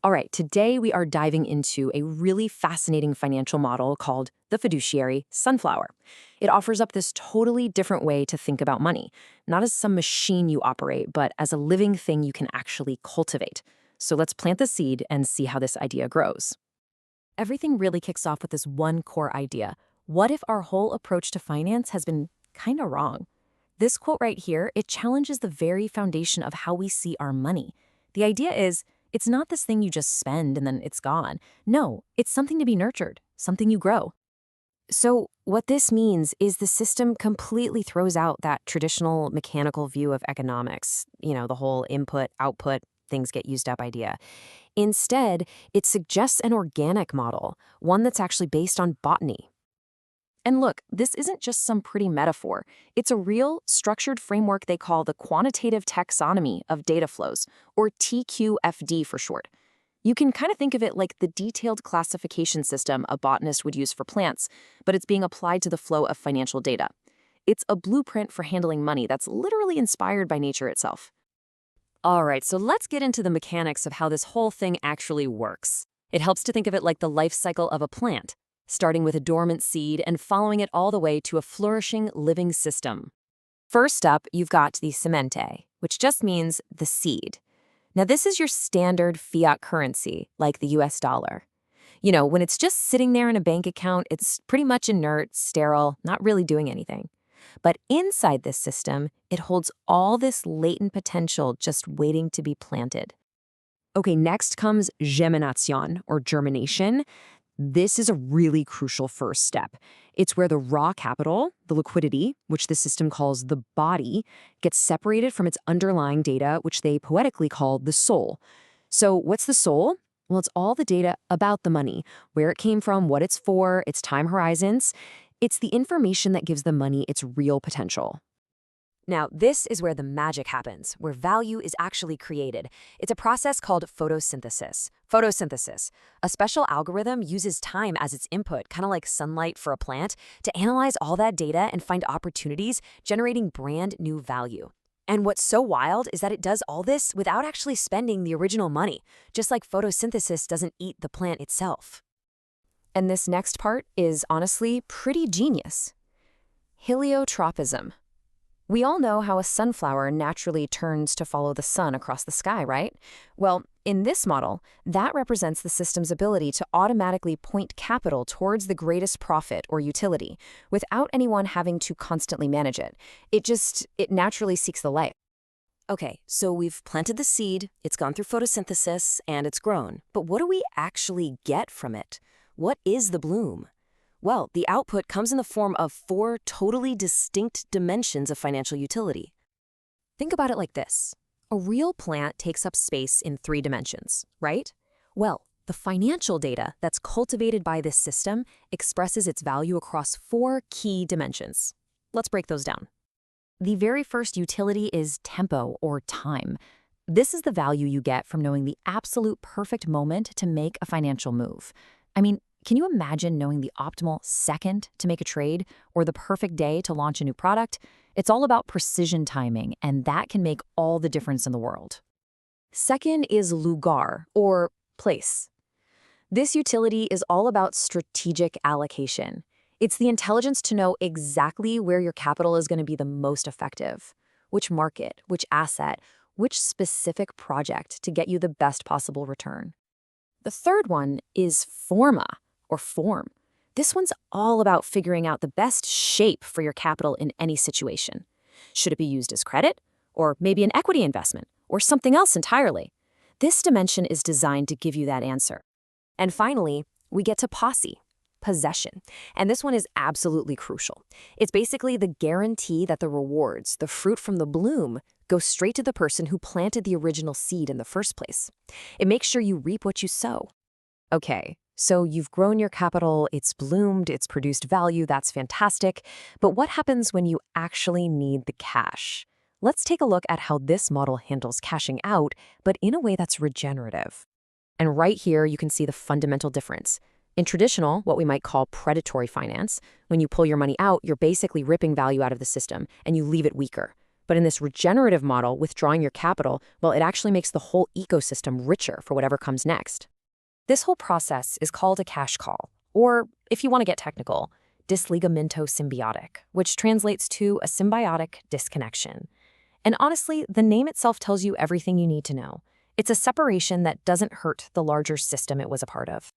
All right, today we are diving into a really fascinating financial model called the Fiduciary Sunflower. It offers up this totally different way to think about money, not as some machine you operate, but as a living thing you can actually cultivate. So let's plant the seed and see how this idea grows. Everything really kicks off with this one core idea. What if our whole approach to finance has been kind of wrong? This quote right here, it challenges the very foundation of how we see our money. The idea is, it's not this thing you just spend and then it's gone. No, it's something to be nurtured, something you grow. So what this means is the system completely throws out that traditional mechanical view of economics, the whole input, output, things get used up idea. Instead, it suggests an organic model, one that's actually based on botany. And look, this isn't just some pretty metaphor. It's a real, structured framework they call the quantitative taxonomy of data flows, or TQFD for short. You can kind of think of it like the detailed classification system a botanist would use for plants, but it's being applied to the flow of financial data. It's a blueprint for handling money that's literally inspired by nature itself. All right, so let's get into the mechanics of how this whole thing actually works. It helps to think of it like the life cycle of a plant, starting with a dormant seed and following it all the way to a flourishing living system. First up, you've got the semente, which just means the seed. Now, this is your standard fiat currency, like the US dollar. When it's just sitting there in a bank account, it's pretty much inert, sterile, not really doing anything. But inside this system, it holds all this latent potential just waiting to be planted. Okay, next comes germination, or germination. This is a really crucial first step. It's where the raw capital, the liquidity, which the system calls the body, gets separated from its underlying data, which they poetically call the soul. So what's the soul? Well, it's all the data about the money, where it came from, what it's for, its time horizons. It's the information that gives the money its real potential. Now, this is where the magic happens, where value is actually created. It's a process called photosynthesis. Photosynthesis. A special algorithm uses time as its input, kind of like sunlight for a plant, to analyze all that data and find opportunities, generating brand new value. And what's so wild is that it does all this without actually spending the original money, just like photosynthesis doesn't eat the plant itself. And this next part is honestly pretty genius. Heliotropism. We all know how a sunflower naturally turns to follow the sun across the sky, right? Well, in this model, that represents the system's ability to automatically point capital towards the greatest profit or utility without anyone having to constantly manage it. It naturally seeks the light. Okay, so we've planted the seed, it's gone through photosynthesis, and it's grown. But what do we actually get from it? What is the bloom? Well, the output comes in the form of 4 totally distinct dimensions of financial utility. Think about it like this. A real plant takes up space in 3 dimensions, right? Well, the financial data that's cultivated by this system expresses its value across 4 key dimensions. Let's break those down. The very first utility is tempo, or time. This is the value you get from knowing the absolute perfect moment to make a financial move. Can you imagine knowing the optimal second to make a trade or the perfect day to launch a new product? It's all about precision timing, and that can make all the difference in the world. Second is lugar, or place. This utility is all about strategic allocation. It's the intelligence to know exactly where your capital is going to be the most effective, which market, which asset, which specific project to get you the best possible return. The third one is forma, or form. This one's all about figuring out the best shape for your capital in any situation. Should it be used as credit, or maybe an equity investment, or something else entirely? This dimension is designed to give you that answer. And finally, we get to possession. And this one is absolutely crucial. It's basically the guarantee that the rewards, the fruit from the bloom, go straight to the person who planted the original seed in the first place. It makes sure you reap what you sow. Okay, so you've grown your capital, it's bloomed, it's produced value, that's fantastic. But what happens when you actually need the cash? Let's take a look at how this model handles cashing out, but in a way that's regenerative. And right here, you can see the fundamental difference. In traditional, what we might call predatory finance, when you pull your money out, you're basically ripping value out of the system, and you leave it weaker. But in this regenerative model, withdrawing your capital, well, it actually makes the whole ecosystem richer for whatever comes next. This whole process is called a cash call, or if you want to get technical, disligamento symbiotic, which translates to a symbiotic disconnection. And honestly, the name itself tells you everything you need to know. It's a separation that doesn't hurt the larger system it was a part of.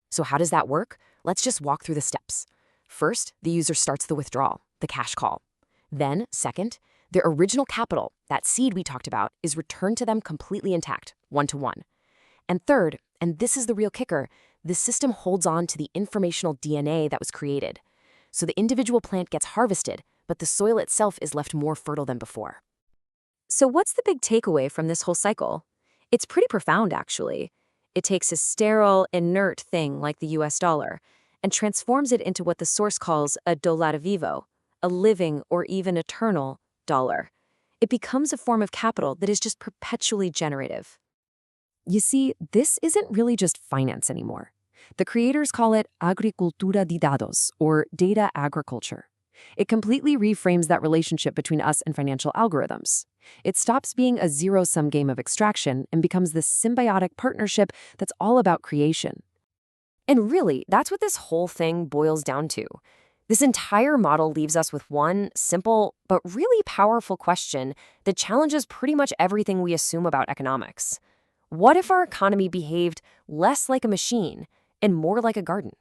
So how does that work? Let's just walk through the steps. First, the user starts the withdrawal, the cash call. Then, second, their original capital, that seed we talked about, is returned to them completely intact, one-to-one. And third, and this is the real kicker, the system holds on to the informational DNA that was created. So the individual plant gets harvested, but the soil itself is left more fertile than before. So what's the big takeaway from this whole cycle? It's pretty profound, actually. It takes a sterile, inert thing like the US dollar and transforms it into what the source calls a dólar vivo, a living or even eternal dollar. It becomes a form of capital that is just perpetually generative. You see, this isn't really just finance anymore. The creators call it agricultura de dados, or data agriculture. It completely reframes that relationship between us and financial algorithms. It stops being a zero-sum game of extraction and becomes this symbiotic partnership that's all about creation. And really, that's what this whole thing boils down to. This entire model leaves us with one simple but really powerful question that challenges pretty much everything we assume about economics. What if our economy behaved less like a machine and more like a garden?